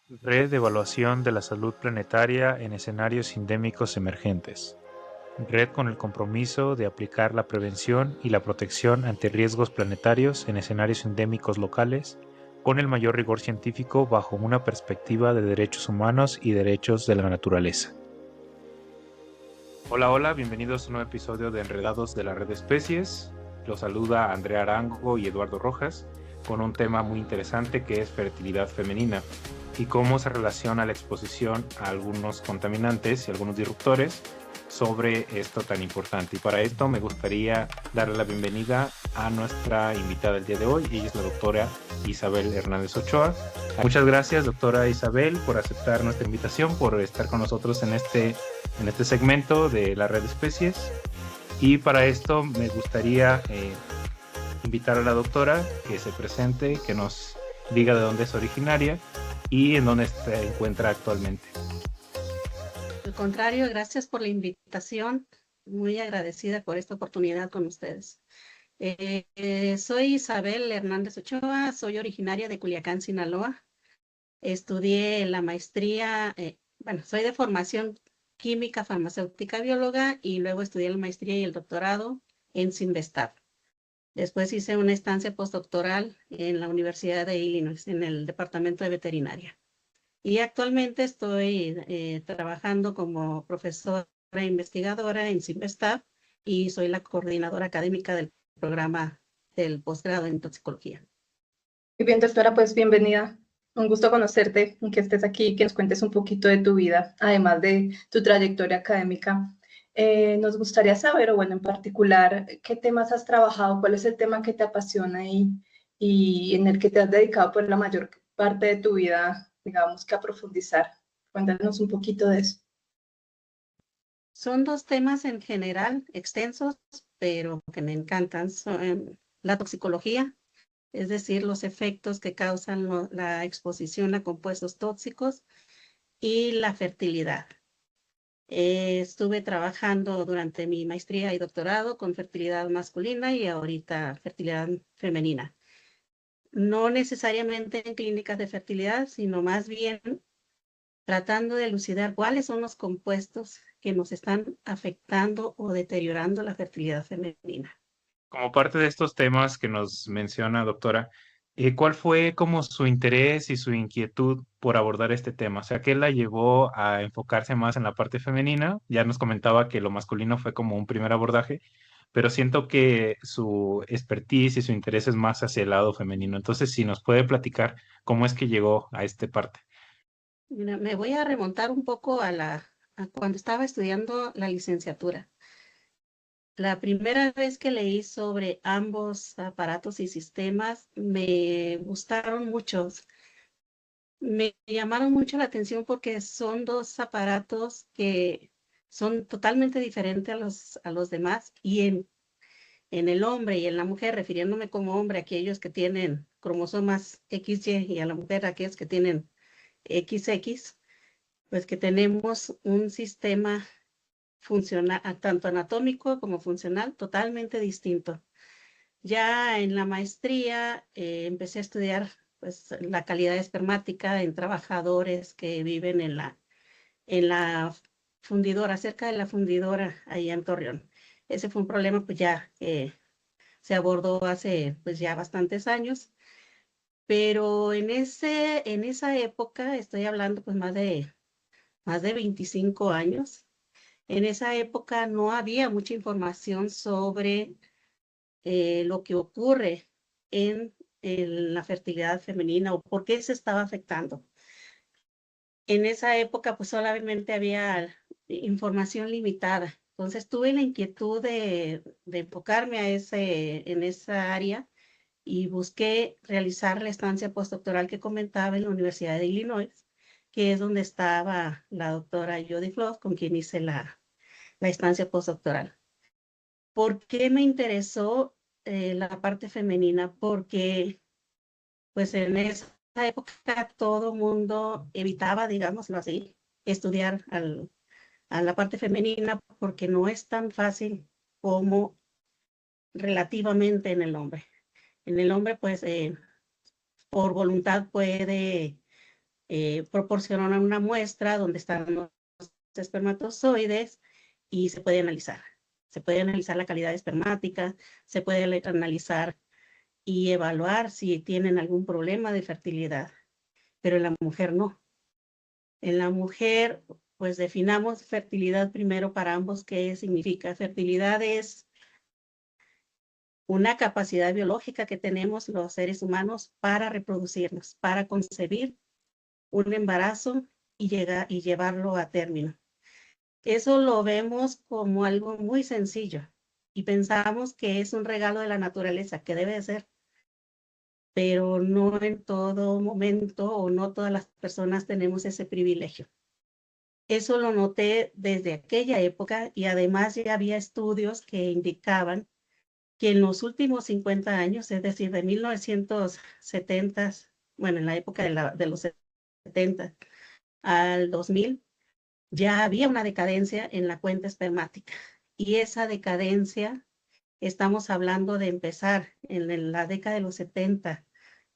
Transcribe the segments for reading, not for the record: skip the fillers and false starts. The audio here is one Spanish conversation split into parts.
Red de Evaluación de la Salud Planetaria en Escenarios Sindémicos Emergentes. Red con el compromiso de aplicar la prevención y la protección ante riesgos planetarios en escenarios endémicos locales con el mayor rigor científico bajo una perspectiva de derechos humanos y derechos de la naturaleza. Hola, hola, bienvenidos a un nuevo episodio de Enredados de la Red de Especies. Los saluda Andrea Arango y Eduardo Rojas con un tema muy interesante que es fertilidad femenina y cómo se relaciona la exposición a algunos contaminantes y algunos disruptores sobre esto tan importante. Y para esto me gustaría darle la bienvenida a nuestra invitada del día de hoy. Ella es la doctora Isabel Hernández Ochoa. Muchas gracias, doctora Isabel, por aceptar nuestra invitación, por estar con nosotros en este segmento de la red de especies. Y para esto me gustaría invitar a la doctora que se presente, que nos diga de dónde es originaria y en dónde se encuentra actualmente. Al contrario, gracias por la invitación. Muy agradecida por esta oportunidad con ustedes. Soy Isabel Hernández Ochoa, soy originaria de Culiacán, Sinaloa. Estudié la maestría, soy de formación química, farmacéutica, bióloga y luego estudié la maestría y el doctorado en Sinvestab. Después hice una estancia postdoctoral en la Universidad de Illinois, en el departamento de veterinaria. Y actualmente estoy trabajando como profesora e investigadora en Sinvestab y soy la coordinadora académica del programa del posgrado en toxicología. Muy bien, doctora, pues bienvenida. Un gusto conocerte, que estés aquí y que nos cuentes un poquito de tu vida, además de tu trayectoria académica. Nos gustaría saber, o bueno, en particular, qué temas has trabajado, cuál es el tema que te apasiona y en el que te has dedicado por la mayor parte de tu vida, digamos, que a profundizar. Cuéntanos un poquito de eso. Son dos temas en general extensos, pero que me encantan. Son la toxicología, es decir, los efectos que causan la exposición a compuestos tóxicos, y la fertilidad. Estuve trabajando durante mi maestría y doctorado con fertilidad masculina y ahorita fertilidad femenina. No necesariamente en clínicas de fertilidad, sino más bien tratando de elucidar cuáles son los compuestos que nos están afectando o deteriorando la fertilidad femenina. Como parte de estos temas que nos menciona, doctora, ¿cuál fue como su interés y su inquietud por abordar este tema? O sea, ¿qué la llevó a enfocarse más en la parte femenina? Ya nos comentaba que lo masculino fue como un primer abordaje, pero siento que su expertise y su interés es más hacia el lado femenino. Entonces, si nos puede platicar cómo es que llegó a esta parte. Mira, me voy a remontar un poco a cuando estaba estudiando la licenciatura. La primera vez que leí sobre ambos aparatos y sistemas me gustaron muchos. Me llamaron mucho la atención porque son dos aparatos que son totalmente diferentes a los demás y en el hombre y en la mujer, refiriéndome como hombre a aquellos que tienen cromosomas XY y a la mujer a aquellos que tienen XX, pues que tenemos un sistema funcional, tanto anatómico como funcional, totalmente distinto. Ya en la maestría empecé a estudiar pues, la calidad espermática en trabajadores que viven en la fundidora, cerca de la fundidora, ahí en Torreón. Ese fue un problema pues ya que se abordó hace pues ya bastantes años, pero en esa época, estoy hablando pues más de 25 años, en esa época no había mucha información sobre lo que ocurre en la fertilidad femenina o por qué se estaba afectando. En esa época, pues solamente había información limitada. Entonces tuve la inquietud de enfocarme en esa área y busqué realizar la estancia postdoctoral que comentaba en la Universidad de Illinois, que es donde estaba la doctora Jody Flood, con quien hice la estancia postdoctoral. ¿Por qué me interesó la parte femenina? Porque pues en esa época todo mundo evitaba, digámoslo así, estudiar a la parte femenina porque no es tan fácil como relativamente en el hombre. En el hombre, pues, por voluntad puede proporcionan una muestra donde están los espermatozoides y se puede analizar. Se puede analizar la calidad espermática, se puede analizar y evaluar si tienen algún problema de fertilidad, pero en la mujer no. En la mujer, pues definamos fertilidad primero para ambos. ¿Qué significa? Fertilidad es una capacidad biológica que tenemos los seres humanos para reproducirnos, para concebir un embarazo y llevarlo a término. Eso lo vemos como algo muy sencillo y pensamos que es un regalo de la naturaleza, que debe de ser, pero no en todo momento o no todas las personas tenemos ese privilegio. Eso lo noté desde aquella época y además ya había estudios que indicaban que en los últimos 50 años, es decir, de 1970, bueno, en la época de los 70 al 2000, ya había una decadencia en la cuenta espermática. Y esa decadencia, estamos hablando de empezar en la década de los 70,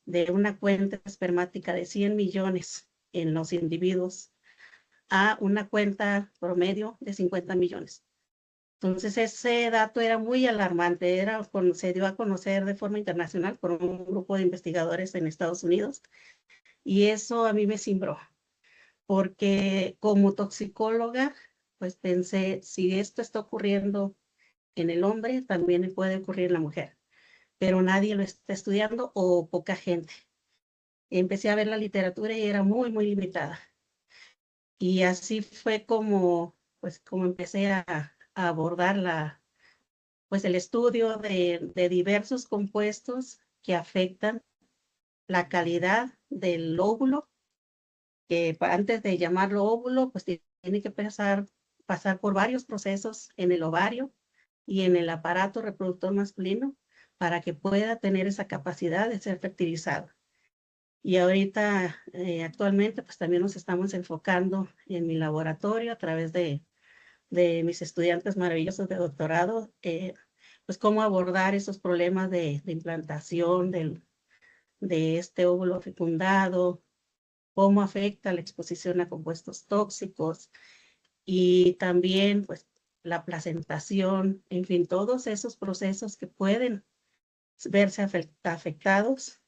de una cuenta espermática de 100 millones en los individuos a una cuenta promedio de 50 millones. Entonces ese dato era muy alarmante, se dio a conocer de forma internacional por un grupo de investigadores en Estados Unidos y eso a mí me cimbró, porque como toxicóloga, pues pensé, si esto está ocurriendo en el hombre, también puede ocurrir en la mujer, pero nadie lo está estudiando o poca gente. Empecé a ver la literatura y era muy, muy limitada. Y así fue como empecé a abordar pues el estudio de diversos compuestos que afectan la calidad del óvulo, que antes de llamarlo óvulo, pues tiene que pasar por varios procesos en el ovario y en el aparato reproductor masculino para que pueda tener esa capacidad de ser fertilizado. Y ahorita, actualmente, pues también nos estamos enfocando en mi laboratorio a través de mis estudiantes maravillosos de doctorado, pues cómo abordar esos problemas de implantación de este óvulo fecundado, cómo afecta la exposición a compuestos tóxicos y también pues la placentación, en fin, todos esos procesos que pueden verse afectados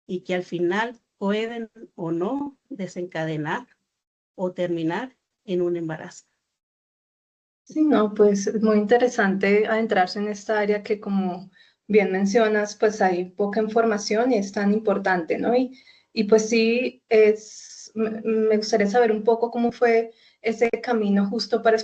y que al final pueden o no desencadenar o terminar en un embarazo. Sí, no, pues es muy interesante adentrarse en esta área que, como bien mencionas, pues hay poca información y es tan importante, ¿no? Y pues sí, me gustaría saber un poco cómo fue ese camino justo para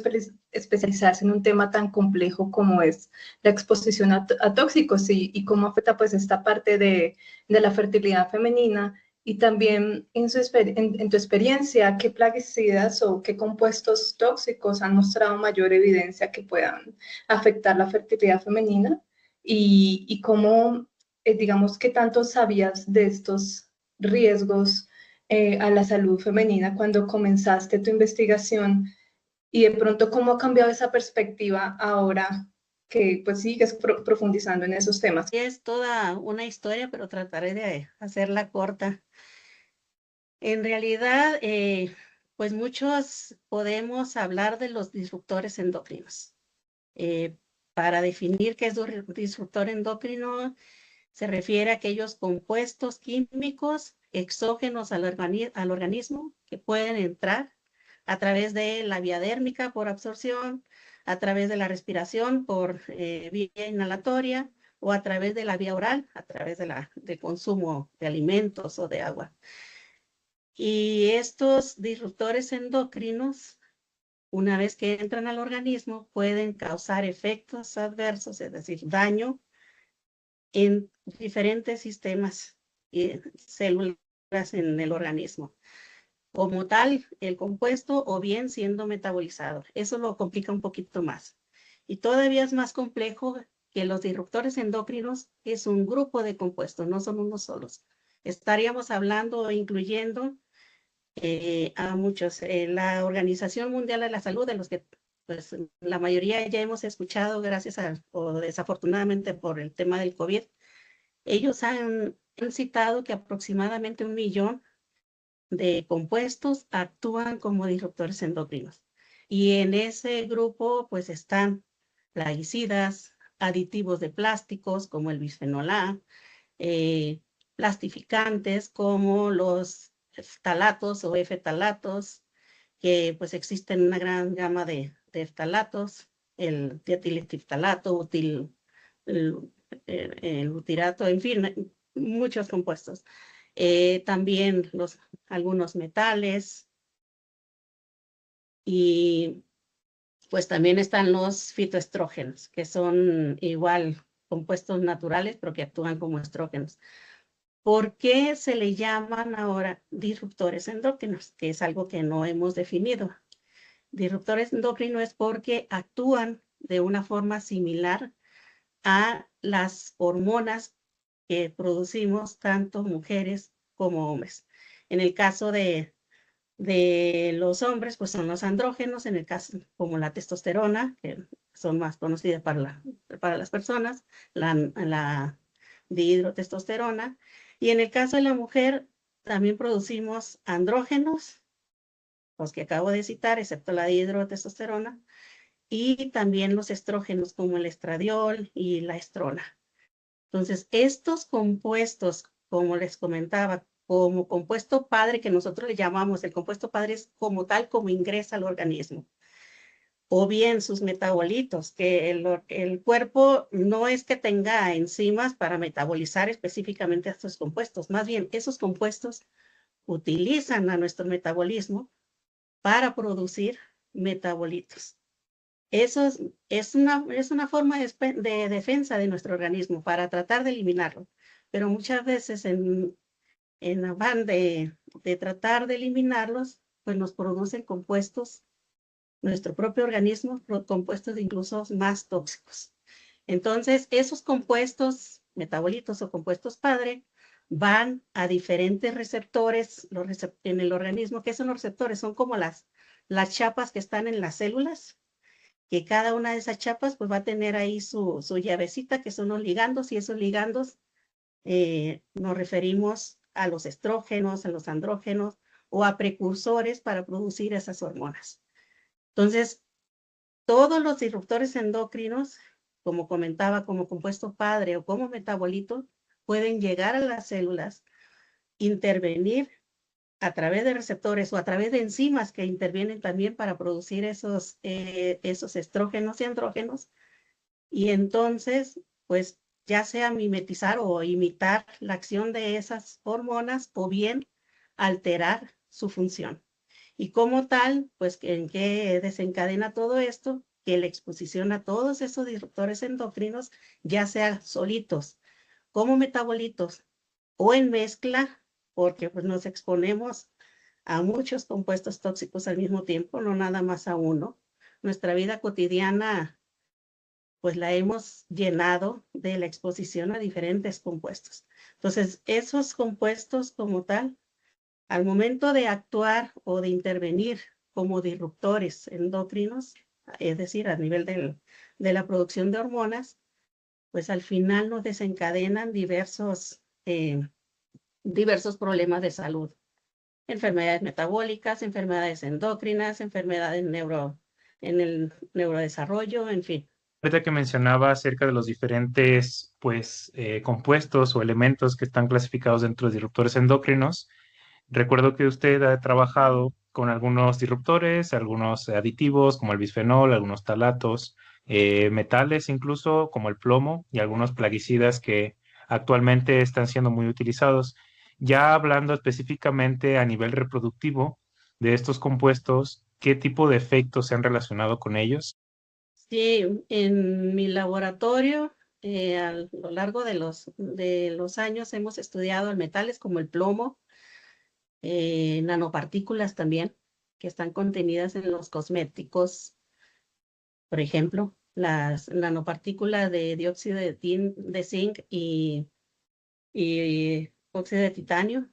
especializarse en un tema tan complejo como es la exposición a tóxicos y cómo afecta pues esta parte de la fertilidad femenina. Y también en tu experiencia, ¿qué plaguicidas o qué compuestos tóxicos han mostrado mayor evidencia que puedan afectar la fertilidad femenina? Y cómo, digamos, qué tanto sabías de estos riesgos a la salud femenina cuando comenzaste tu investigación y de pronto cómo ha cambiado esa perspectiva ahora que pues sigues profundizando en esos temas? Es toda una historia, pero trataré de hacerla corta. En realidad, pues muchos podemos hablar de los disruptores endocrinos. Para definir qué es un disruptor endocrino, se refiere a aquellos compuestos químicos exógenos al organismo que pueden entrar a través de la vía dérmica por absorción, a través de la respiración por vía inhalatoria o a través de la vía oral, a través del consumo de alimentos o de agua. Y estos disruptores endocrinos, una vez que entran al organismo, pueden causar efectos adversos, es decir, daño en diferentes sistemas y células en el organismo. Como tal, el compuesto o bien siendo metabolizado. Eso lo complica un poquito más. Y todavía es más complejo que los disruptores endocrinos, es un grupo de compuestos, no son unos solos. Estaríamos hablando o incluyendo a muchos. La Organización Mundial de la Salud, de los que pues la mayoría ya hemos escuchado gracias o desafortunadamente por el tema del COVID, ellos han citado que aproximadamente 1 millón de compuestos actúan como disruptores endocrinos. Y en ese grupo pues están plaguicidas, aditivos de plásticos como el bisfenol A, plastificantes como los ftalatos o F-talatos, que pues existen una gran gama de ftalatos, el dietilestiftalato, el butirato, en fin, muchos compuestos. También algunos metales y pues también están los fitoestrógenos, que son igual compuestos naturales, pero que actúan como estrógenos. ¿Por qué se le llaman ahora disruptores endocrinos? Que es algo que no hemos definido. Disruptores endocrinos es porque actúan de una forma similar a las hormonas que producimos tanto mujeres como hombres. En el caso de los hombres, pues son los andrógenos, en el caso como la testosterona, que son más conocidas para las personas, la dihidrotestosterona, y en el caso de la mujer también producimos andrógenos, los que acabo de citar, excepto la dihidrotestosterona, y también los estrógenos como el estradiol y la estrona. Entonces, estos compuestos, como les comentaba, como compuesto padre que nosotros le llamamos, el compuesto padre es como tal como ingresa al organismo, o bien sus metabolitos, que el cuerpo no es que tenga enzimas para metabolizar específicamente estos compuestos, más bien esos compuestos utilizan a nuestro metabolismo para producir metabolitos. Eso es una forma de defensa de nuestro organismo para tratar de eliminarlo, pero muchas veces en afán de tratar de eliminarlos, pues nos producen compuestos, nuestro propio organismo, compuestos incluso más tóxicos. Entonces, esos compuestos, metabolitos o compuestos padre, van a diferentes receptores en el organismo. ¿Qué son los receptores? Son como las chapas que están en las células, que cada una de esas chapas pues va a tener ahí su llavecita, que son los ligandos, y esos ligandos nos referimos a los estrógenos, a los andrógenos o a precursores para producir esas hormonas. Entonces, todos los disruptores endocrinos, como comentaba, como compuesto padre o como metabolito, pueden llegar a las células, intervenir a través de receptores o a través de enzimas que intervienen también para producir esos estrógenos y andrógenos, y entonces, pues ya sea mimetizar o imitar la acción de esas hormonas o bien alterar su función. Y como tal, pues ¿en qué desencadena todo esto? Que la exposición a todos esos disruptores endocrinos, ya sea solitos como metabolitos o en mezcla, porque pues nos exponemos a muchos compuestos tóxicos al mismo tiempo, no nada más a uno. Nuestra vida cotidiana pues la hemos llenado de la exposición a diferentes compuestos. Entonces, esos compuestos como tal, al momento de actuar o de intervenir como disruptores endocrinos, es decir, a nivel de la producción de hormonas, pues al final nos desencadenan diversos problemas de salud. Enfermedades metabólicas, enfermedades endocrinas, enfermedades en el neurodesarrollo, en fin. Ahorita que mencionaba acerca de los diferentes compuestos o elementos que están clasificados dentro de disruptores endocrinos, recuerdo que usted ha trabajado con algunos disruptores, algunos aditivos como el bisfenol, algunos talatos, metales incluso como el plomo y algunos plaguicidas que actualmente están siendo muy utilizados. Ya hablando específicamente a nivel reproductivo de estos compuestos, ¿qué tipo de efectos se han relacionado con ellos? Sí, en mi laboratorio, a lo largo de los años hemos estudiado metales como el plomo, nanopartículas también, que están contenidas en los cosméticos, por ejemplo, las nanopartículas de dióxido de zinc y óxido de titanio,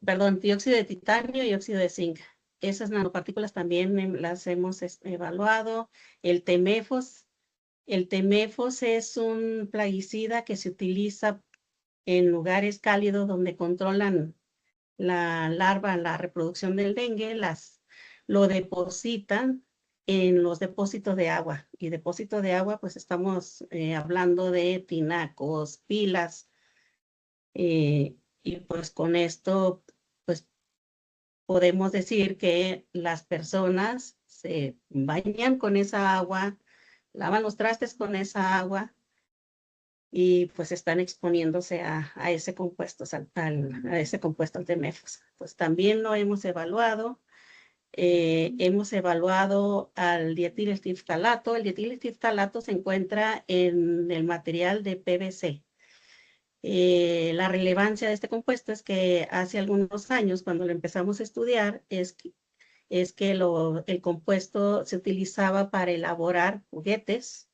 perdón, dióxido de titanio y óxido de zinc. Esas nanopartículas también las hemos evaluado. El temefos es un plaguicida que se utiliza en lugares cálidos donde controlan la larva, la reproducción del dengue, lo depositan en los depósitos de agua. Y depósitos de agua, pues estamos hablando de tinacos, pilas, y pues con esto, pues podemos decir que las personas se bañan con esa agua, lavan los trastes con esa agua y pues están exponiéndose a ese compuesto, a ese compuesto de MEFOS. Pues también lo hemos evaluado. Hemos evaluado al dietilestiftalato. El dietilestiftalato se encuentra en el material de PVC. La relevancia de este compuesto es que hace algunos años, cuando lo empezamos a estudiar, es que el compuesto se utilizaba para elaborar juguetes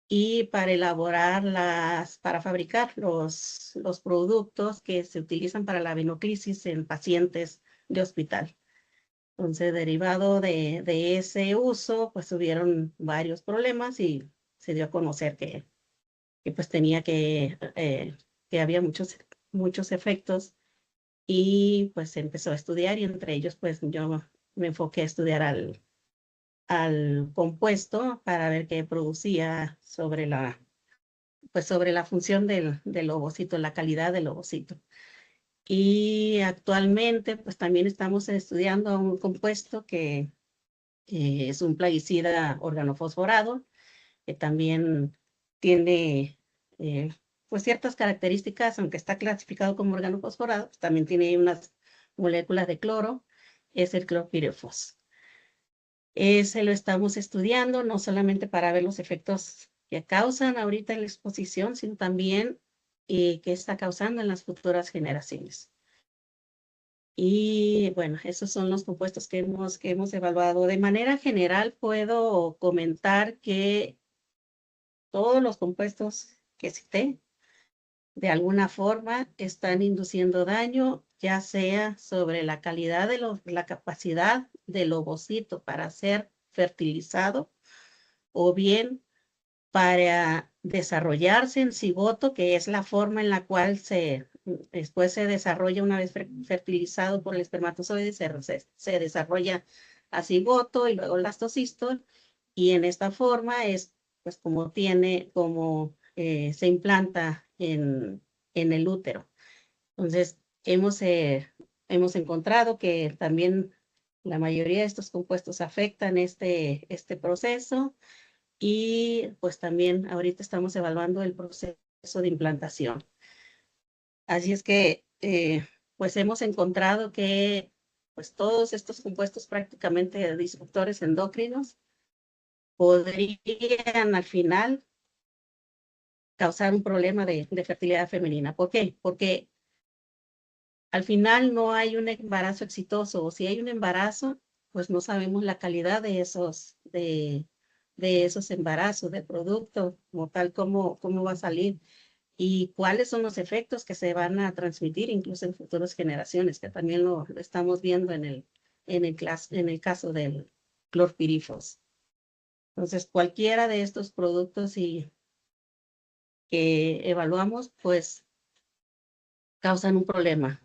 y para fabricar los productos que se utilizan para la venoclisis en pacientes de hospital. Entonces, derivado de ese uso, pues hubieron varios problemas y se dio a conocer que pues que había muchos efectos y pues se empezó a estudiar y entre ellos pues yo me enfoqué a estudiar al compuesto para ver qué producía sobre la función del ovocito, la calidad del ovocito. Y actualmente pues también estamos estudiando un compuesto que es un plaguicida organofosforado, que también tiene pues ciertas características, aunque está clasificado como organofosforado, pues también tiene unas moléculas de cloro, es el clorpirifos. Ese lo estamos estudiando no solamente para ver los efectos que causan ahorita en la exposición, sino también qué está causando en las futuras generaciones. Y bueno, esos son los compuestos que hemos evaluado. De manera general, puedo comentar que todos los compuestos que cité, de alguna forma, están induciendo daño, ya sea sobre la calidad la capacidad del ovocito para ser fertilizado, o bien para desarrollarse en cigoto, que es la forma en la cual después se desarrolla una vez fertilizado por el espermatozoide, se desarrolla a cigoto y luego blastocisto, y en esta forma es pues como se implanta en el útero. Entonces, hemos encontrado que también la mayoría de estos compuestos afectan este proceso y pues también ahorita estamos evaluando el proceso de implantación. Así es que pues hemos encontrado que pues todos estos compuestos prácticamente disruptores endocrinos podrían al final causar un problema de fertilidad femenina. ¿Por qué? Porque al final no hay un embarazo exitoso, o si hay un embarazo, pues no sabemos la calidad de esos embarazos, de producto, como tal, cómo va a salir y cuáles son los efectos que se van a transmitir incluso en futuras generaciones, que también lo estamos viendo en el caso del clorpirifos. Entonces, cualquiera de estos productos que evaluamos, pues causan un problema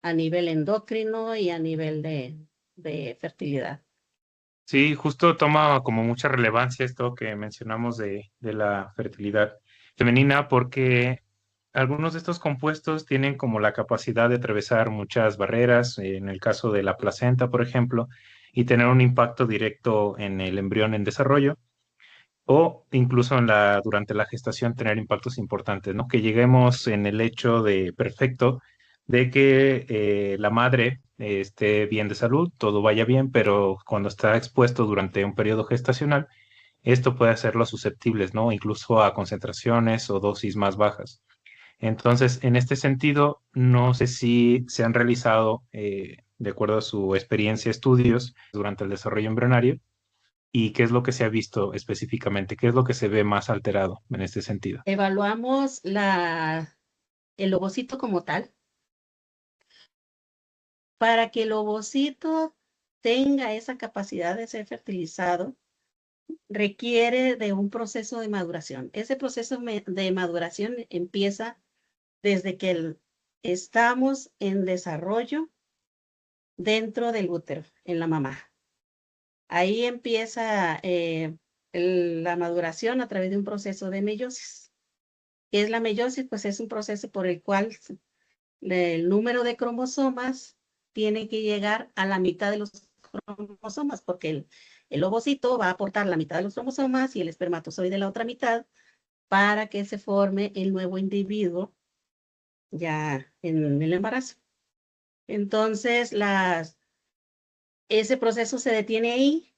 a nivel endocrino y a nivel de fertilidad. Sí, justo toma como mucha relevancia esto que mencionamos de la fertilidad femenina, porque algunos de estos compuestos tienen como la capacidad de atravesar muchas barreras, en el caso de la placenta, por ejemplo, y tener un impacto directo en el embrión en desarrollo, o incluso durante la gestación tener impactos importantes, ¿no? Que lleguemos en el hecho de perfecto de que la madre esté bien de salud, todo vaya bien, pero cuando está expuesto durante un periodo gestacional, esto puede hacerlo susceptibles, ¿no? Incluso a concentraciones o dosis más bajas. Entonces, en este sentido, no sé si se han realizado, de acuerdo a su experiencia, estudios durante el desarrollo embrionario y qué es lo que se ha visto específicamente, qué es lo que se ve más alterado en este sentido. Evaluamos el ovocito como tal. Para que el ovocito tenga esa capacidad de ser fertilizado, requiere de un proceso de maduración. Ese proceso de maduración empieza desde que estamos en desarrollo dentro del útero, en la mamá. Ahí empieza la maduración a través de un proceso de meiosis. ¿Qué es la meiosis? Pues es un proceso por el cual el número de cromosomas tiene que llegar a la mitad de los cromosomas, porque el ovocito va a aportar la mitad de los cromosomas y el espermatozoide la otra mitad para que se forme el nuevo individuo ya en el embarazo. Entonces, ese proceso se detiene ahí,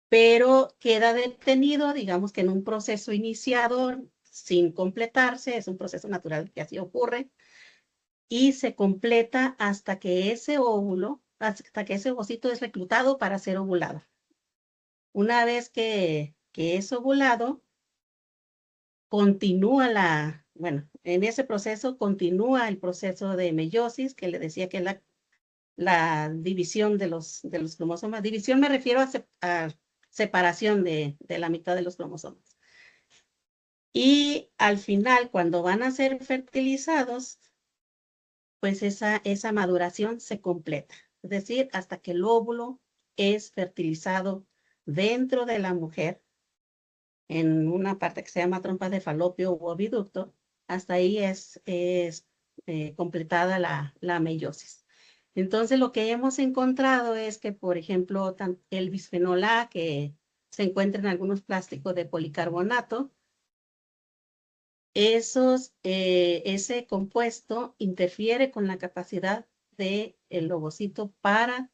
pero queda detenido, digamos que en un proceso iniciado sin completarse, es un proceso natural que así ocurre, y se completa hasta que ese óvulo, hasta que ese ovocito es reclutado para ser ovulado. Una vez que es ovulado, continúa bueno, en ese proceso continúa el proceso de meiosis, que le decía que es la división de los cromosomas. División me refiero a separación de la mitad de los cromosomas. Y al final, cuando van a ser fertilizados, pues esa maduración se completa. Es decir, hasta que el óvulo es fertilizado dentro de la mujer, en una parte que se llama trompa de falopio u oviducto, hasta ahí es completada la meiosis. Entonces, lo que hemos encontrado es que, por ejemplo, el bisfenol A, que se encuentra en algunos plásticos de policarbonato, ese compuesto interfiere con la capacidad del ovocito para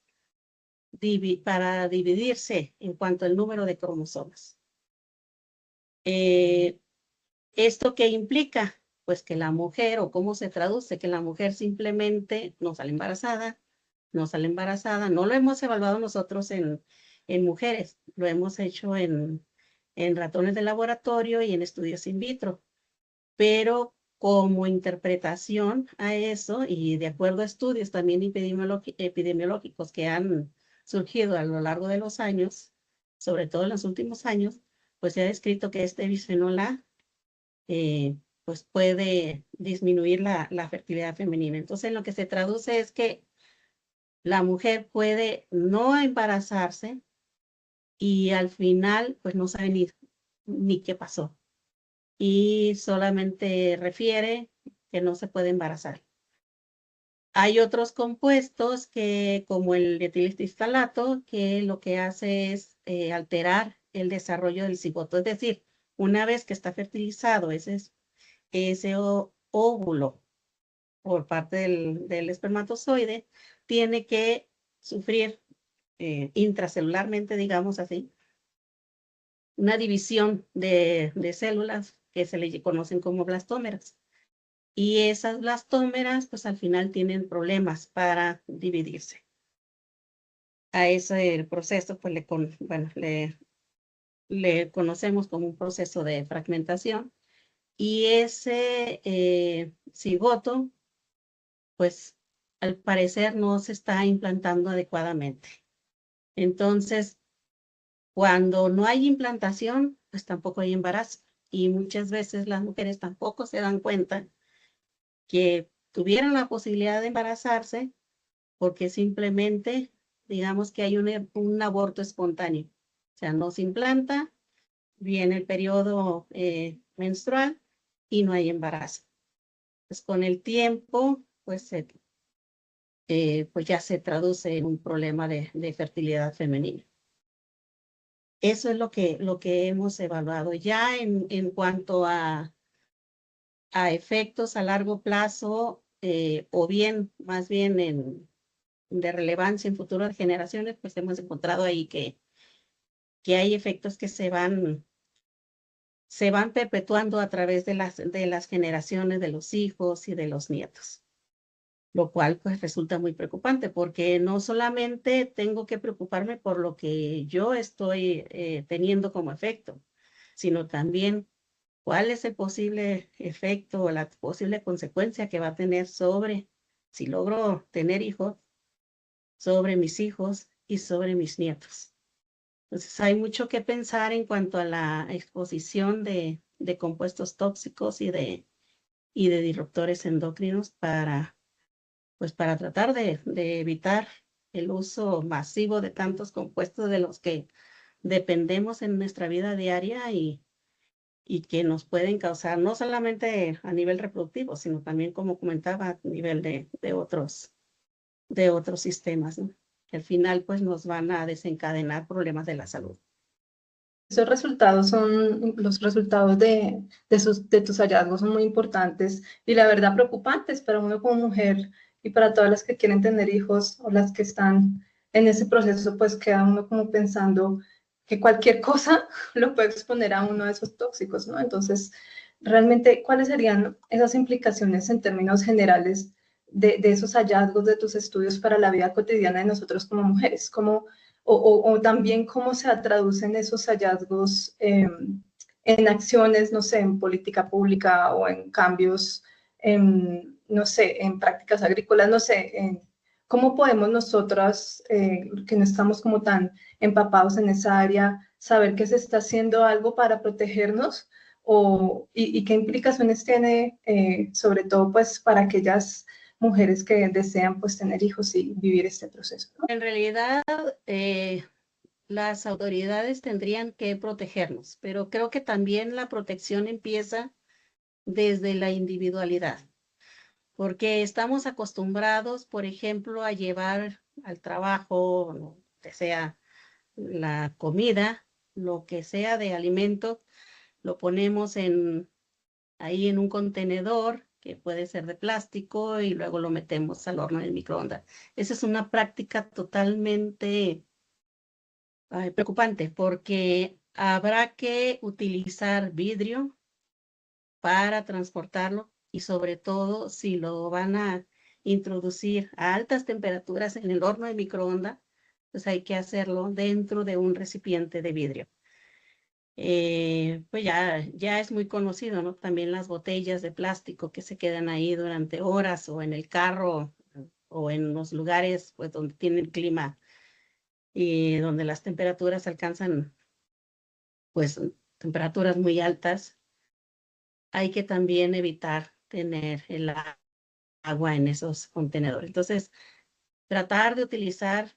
dividirse en cuanto al número de cromosomas. ¿Esto qué implica? Pues que la mujer, o cómo se traduce, que la mujer simplemente no sale embarazada, no lo hemos evaluado nosotros en mujeres, lo hemos hecho en ratones de laboratorio y en estudios in vitro, pero como interpretación a eso y de acuerdo a estudios también epidemiológicos que han surgido a lo largo de los años, sobre todo en los últimos años, pues se ha descrito que este bisfenol A pues puede disminuir la fertilidad femenina. Entonces, lo que se traduce es que la mujer puede no embarazarse y al final, pues no sabe ni qué pasó. Y solamente refiere que no se puede embarazar. Hay otros compuestos como el etilistalato, que lo que hace es alterar el desarrollo del cigoto. Es decir, una vez que está fertilizado ese óvulo por parte del espermatozoide, tiene que sufrir intracelularmente, digamos así, una división de células que se le conocen como blastómeras. Y esas blastómeras, pues al final tienen problemas para dividirse. A ese proceso, pues le conocemos como un proceso de fragmentación. Y ese cigoto, pues al parecer no se está implantando adecuadamente. Entonces, cuando no hay implantación, pues tampoco hay embarazo. Y muchas veces las mujeres tampoco se dan cuenta que tuvieron la posibilidad de embarazarse porque simplemente, digamos que hay un aborto espontáneo. O sea, no se implanta, viene el periodo menstrual y no hay embarazo. Pues con el tiempo, pues ya se traduce en un problema de fertilidad femenina. Eso es lo que hemos evaluado. Ya en cuanto a efectos a largo plazo, o bien, más bien de relevancia en futuras generaciones, pues hemos encontrado ahí que hay efectos que se van perpetuando a través de las generaciones de los hijos y de los nietos, lo cual pues resulta muy preocupante porque no solamente tengo que preocuparme por lo que yo estoy teniendo como efecto, sino también cuál es el posible efecto o la posible consecuencia que va a tener si logro tener hijos, sobre mis hijos y sobre mis nietos. Entonces hay mucho que pensar en cuanto a la exposición de compuestos tóxicos y de y de disruptores endocrinos para tratar de evitar el uso masivo de tantos compuestos de los que dependemos en nuestra vida diaria y que nos pueden causar no solamente a nivel reproductivo, sino también, como comentaba, a nivel de otros sistemas, ¿no? Que al final pues nos van a desencadenar problemas de la salud. Esos resultados son, los resultados de tus hallazgos son muy importantes y la verdad preocupantes para uno como mujer y para todas las que quieren tener hijos o las que están en ese proceso, pues queda uno como pensando que cualquier cosa lo puede exponer a uno de esos tóxicos, ¿no? Entonces, realmente, ¿cuáles serían esas implicaciones en términos generales de esos hallazgos de tus estudios para la vida cotidiana de nosotros como mujeres? ¿Cómo, o también cómo se traducen esos hallazgos en acciones, no sé, en política pública o en cambios, no sé, en prácticas agrícolas, no sé, cómo podemos nosotras, que no estamos como tan empapados en esa área, saber que se está haciendo algo para protegernos y qué implicaciones tiene, sobre todo pues para aquellas mujeres que desean pues tener hijos y vivir este proceso, ¿no? En realidad, las autoridades tendrían que protegernos, pero creo que también la protección empieza desde la individualidad, porque estamos acostumbrados, por ejemplo, a llevar al trabajo, lo que sea la comida, lo que sea de alimento, lo ponemos ahí en un contenedor que puede ser de plástico y luego lo metemos al horno de microondas. Esa es una práctica totalmente preocupante porque habrá que utilizar vidrio para transportarlo y sobre todo si lo van a introducir a altas temperaturas en el horno de microondas, pues hay que hacerlo dentro de un recipiente de vidrio. Pues ya es muy conocido, ¿no? También las botellas de plástico que se quedan ahí durante horas o en el carro o en los lugares pues donde tienen clima y donde las temperaturas alcanzan pues temperaturas muy altas, hay que también evitar tener el agua en esos contenedores. Entonces, tratar de utilizar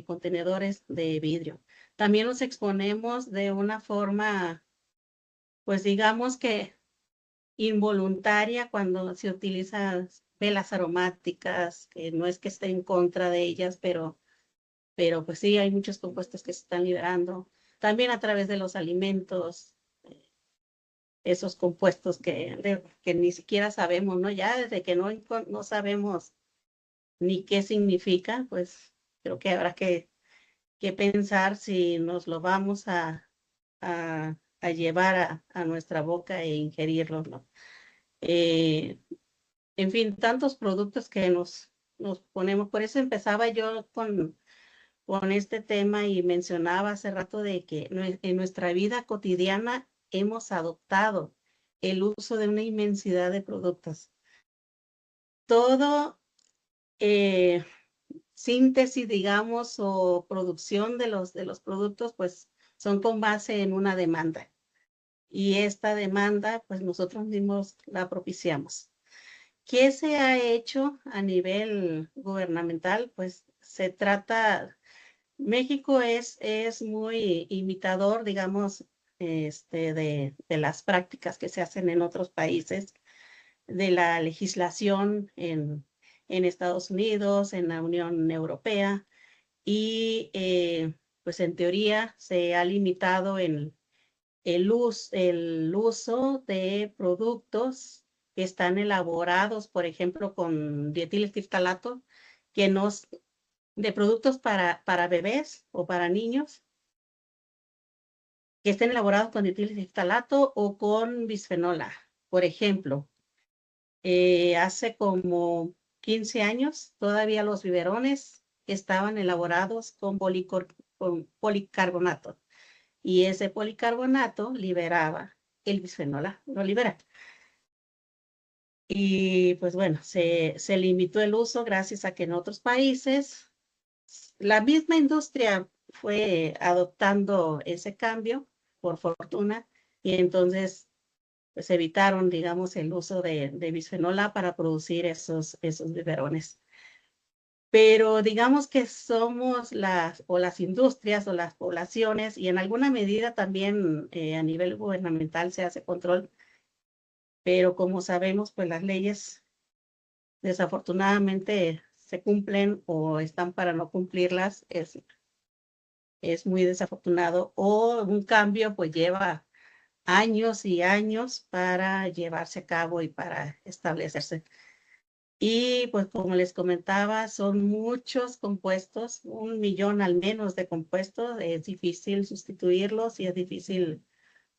contenedores de vidrio. También nos exponemos de una forma, pues digamos que involuntaria cuando se utilizan velas aromáticas, que no es que esté en contra de ellas, pero pues sí, hay muchos compuestos que se están liberando. También a través de los alimentos, esos compuestos que ni siquiera sabemos, ¿no? Ya desde que no sabemos ni qué significa, pues creo que habrá que pensar si nos lo vamos a llevar a nuestra boca e ingerirlo, ¿no? En fin, tantos productos que nos ponemos. Por eso empezaba yo con este tema y mencionaba hace rato de que en nuestra vida cotidiana hemos adoptado el uso de una inmensidad de productos. Todo síntesis, digamos, o producción de los productos, pues son con base en una demanda. Y esta demanda, pues nosotros mismos la propiciamos. ¿Qué se ha hecho a nivel gubernamental? Pues se trata, México es muy imitador, digamos, de las prácticas que se hacen en otros países, de la legislación en Estados Unidos, en la Unión Europea, y pues en teoría se ha limitado el uso de productos que están elaborados, por ejemplo, con dietilestiftalato, que nos, de productos para bebés o para niños, que estén elaborados con dietilestiftalato o con bisfenol A. Por ejemplo, hace como 15 años, todavía los biberones estaban elaborados con policarbonato. Y ese policarbonato liberaba el bisfenol A, lo libera. Y pues bueno, se limitó el uso gracias a que en otros países la misma industria fue adoptando ese cambio, por fortuna, y entonces pues evitaron, digamos, el uso de bisfenol A para producir esos biberones. Pero digamos que somos las industrias o las poblaciones, y en alguna medida también a nivel gubernamental se hace control, pero como sabemos, pues las leyes desafortunadamente se cumplen o están para no cumplirlas, es muy desafortunado, o un cambio pues lleva años y años para llevarse a cabo y para establecerse. Y pues como les comentaba, son muchos compuestos, 1 millón al menos de compuestos, es difícil sustituirlos y es difícil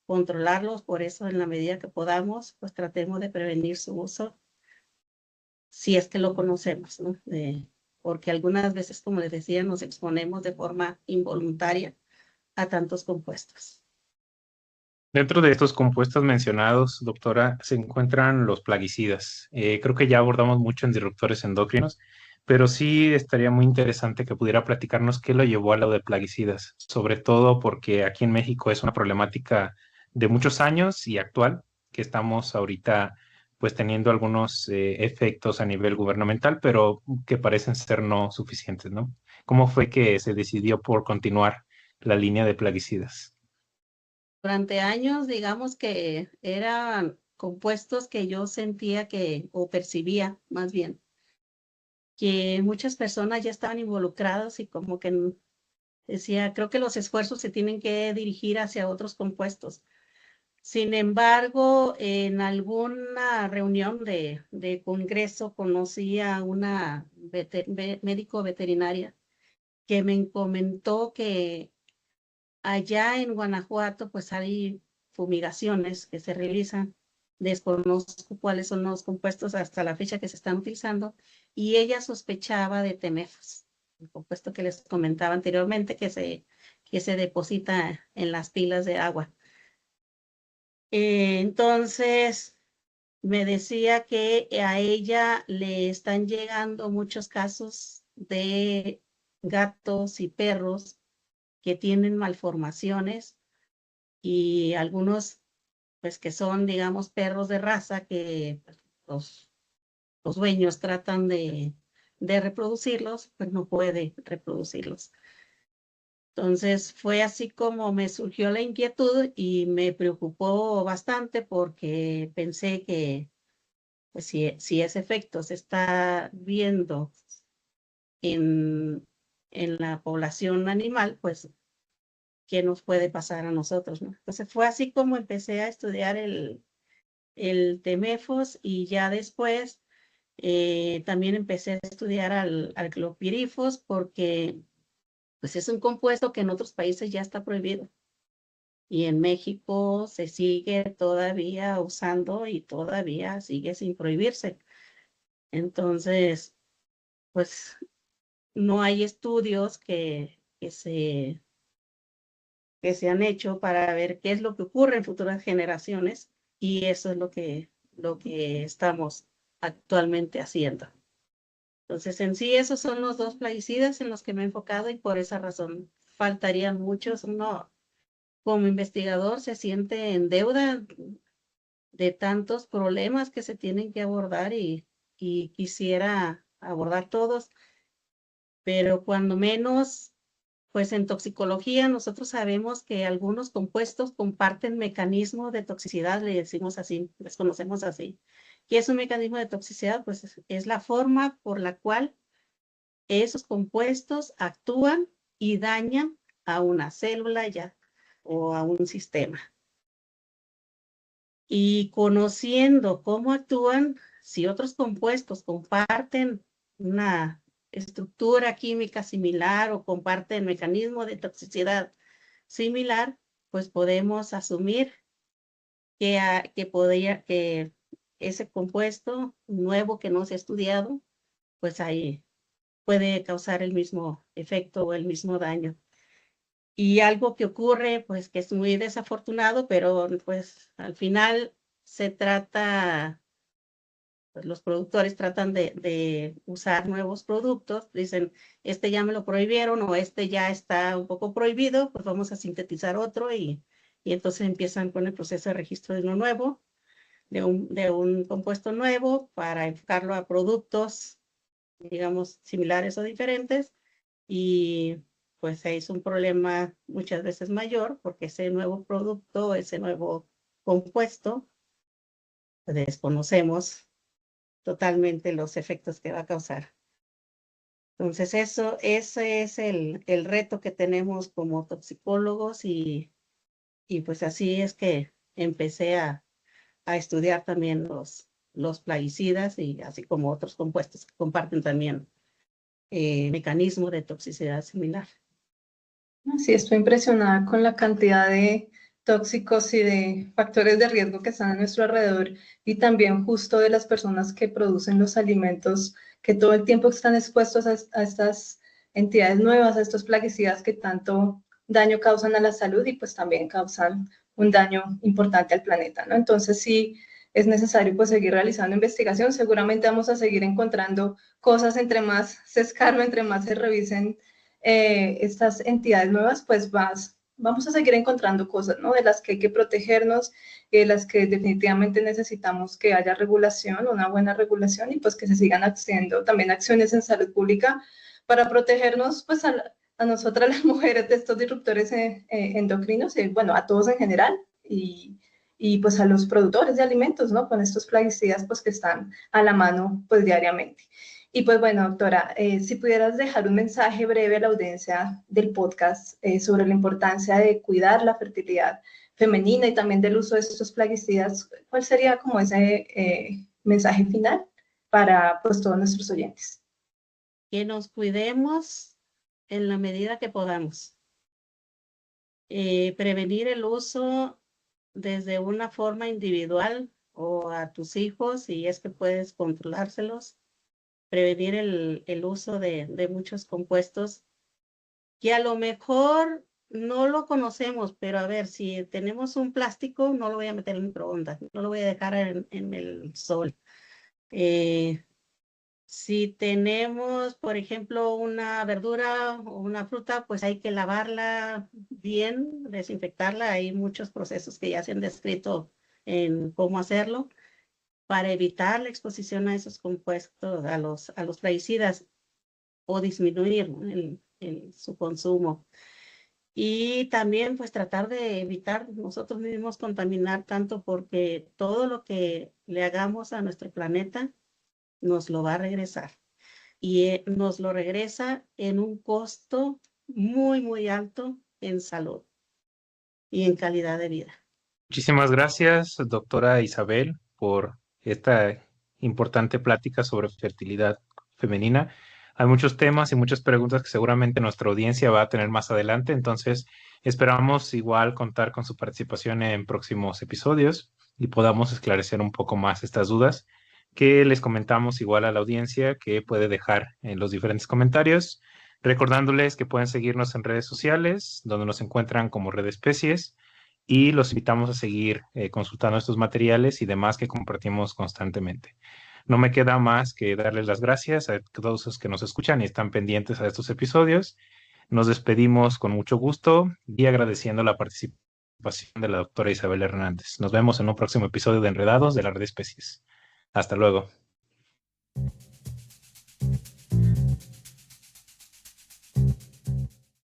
controlarlos, por eso en la medida que podamos, pues tratemos de prevenir su uso, si es que lo conocemos, ¿no? Porque algunas veces, como les decía, nos exponemos de forma involuntaria a tantos compuestos. Dentro de estos compuestos mencionados, doctora, se encuentran los plaguicidas. Creo que ya abordamos mucho en disruptores endocrinos, pero sí estaría muy interesante que pudiera platicarnos qué lo llevó a lo de plaguicidas, sobre todo porque aquí en México es una problemática de muchos años y actual, que estamos ahorita pues teniendo algunos efectos a nivel gubernamental, pero que parecen ser no suficientes, ¿no? ¿Cómo fue que se decidió por continuar la línea de plaguicidas? Durante años, digamos que eran compuestos que yo sentía o percibía más bien, que muchas personas ya estaban involucradas y como que decía, creo que los esfuerzos se tienen que dirigir hacia otros compuestos. Sin embargo, en alguna reunión de congreso conocí a una médico veterinaria que me comentó que allá en Guanajuato pues hay fumigaciones que se realizan. Desconozco cuáles son los compuestos hasta la fecha que se están utilizando, y ella sospechaba de tenefos, el compuesto que les comentaba anteriormente que se deposita en las pilas de agua. Entonces, me decía que a ella le están llegando muchos casos de gatos y perros que tienen malformaciones, y algunos, pues que son, digamos, perros de raza que pues, los dueños tratan de reproducirlos, pues no puede reproducirlos. Entonces fue así como me surgió la inquietud y me preocupó bastante porque pensé que pues, si ese efecto se está viendo en, en la población animal, pues qué nos puede pasar a nosotros, ¿no? Entonces fue así como empecé a estudiar el Temefos, y ya después también empecé a estudiar al clopirifos porque pues es un compuesto que en otros países ya está prohibido y en México se sigue todavía usando y todavía sigue sin prohibirse. Entonces, pues no hay estudios que se han hecho para ver qué es lo que ocurre en futuras generaciones, y eso es lo que estamos actualmente haciendo. Entonces, en sí, esos son los dos plaguicidas en los que me he enfocado, y por esa razón faltarían muchos. Uno, como investigador, se siente en deuda de tantos problemas que se tienen que abordar, y quisiera abordar todos, pero cuando menos, pues en toxicología nosotros sabemos que algunos compuestos comparten mecanismo de toxicidad, le decimos así, les conocemos así. ¿Qué es un mecanismo de toxicidad? Pues es la forma por la cual esos compuestos actúan y dañan a una célula ya o a un sistema. Y conociendo cómo actúan, si otros compuestos comparten una estructura química similar o comparten mecanismo de toxicidad similar, pues podemos asumir que ese compuesto nuevo que no se ha estudiado, pues ahí puede causar el mismo efecto o el mismo daño. Y algo que ocurre, pues que es muy desafortunado, pero pues al final se trata, pues los productores tratan de usar nuevos productos, dicen, este ya me lo prohibieron o este ya está un poco prohibido, pues vamos a sintetizar otro, y entonces empiezan con el proceso de registro de uno nuevo, de un compuesto nuevo para enfocarlo a productos, digamos, similares o diferentes, y pues se hizo un problema muchas veces mayor porque ese nuevo producto, ese nuevo compuesto, desconocemos totalmente los efectos que va a causar. Entonces, ese es el reto que tenemos como toxicólogos y pues así es que empecé a estudiar también los plaguicidas y así como otros compuestos que comparten también mecanismo de toxicidad similar. Sí, estoy impresionada con la cantidad de tóxicos y de factores de riesgo que están a nuestro alrededor y también justo de las personas que producen los alimentos que todo el tiempo están expuestos a estas entidades nuevas, a estos plaguicidas que tanto daño causan a la salud y pues también causan un daño importante al planeta, ¿no? Entonces sí es necesario pues seguir realizando investigación, seguramente vamos a seguir encontrando cosas entre más se escarba, entre más se revisen estas entidades nuevas, pues vamos a seguir encontrando cosas, ¿no? De las que hay que protegernos, de las que definitivamente necesitamos que haya regulación, una buena regulación y pues que se sigan haciendo también acciones en salud pública para protegernos pues a nosotras las mujeres de estos disruptores endocrinos y bueno, a todos en general y pues a los productores de alimentos, ¿no? Con estos plaguicidas pues que están a la mano pues diariamente. Y pues bueno, doctora, si pudieras dejar un mensaje breve a la audiencia del podcast sobre la importancia de cuidar la fertilidad femenina y también del uso de estos plaguicidas, ¿cuál sería como ese mensaje final para pues todos nuestros oyentes? Que nos cuidemos en la medida que podamos. Prevenir el uso desde una forma individual o a tus hijos, si es que puedes controlárselos. Prevenir el uso de muchos compuestos que a lo mejor no lo conocemos, pero a ver, si tenemos un plástico, no lo voy a meter en microondas, no lo voy a dejar en el sol. Si tenemos, por ejemplo, una verdura o una fruta, pues hay que lavarla bien, desinfectarla. Hay muchos procesos que ya se han descrito en cómo hacerlo para evitar la exposición a esos compuestos, a los plaguicidas o disminuir, ¿no? Su consumo. Y también pues tratar de evitar nosotros mismos contaminar tanto porque todo lo que le hagamos a nuestro planeta nos lo va a regresar. Y nos lo regresa en un costo muy, muy alto en salud y en calidad de vida. Muchísimas gracias, doctora Isabel, por esta importante plática sobre fertilidad femenina. Hay muchos temas y muchas preguntas que seguramente nuestra audiencia va a tener más adelante, entonces esperamos igual contar con su participación en próximos episodios y podamos esclarecer un poco más estas dudas que les comentamos igual a la audiencia que puede dejar en los diferentes comentarios, recordándoles que pueden seguirnos en redes sociales, donde nos encuentran como Red Especies y los invitamos a seguir consultando estos materiales y demás que compartimos constantemente. No me queda más que darles las gracias a todos los que nos escuchan y están pendientes a estos episodios. Nos despedimos con mucho gusto y agradeciendo la participación de la doctora Isabel Hernández. Nos vemos en un próximo episodio de Enredados de la Red Especies. Hasta luego.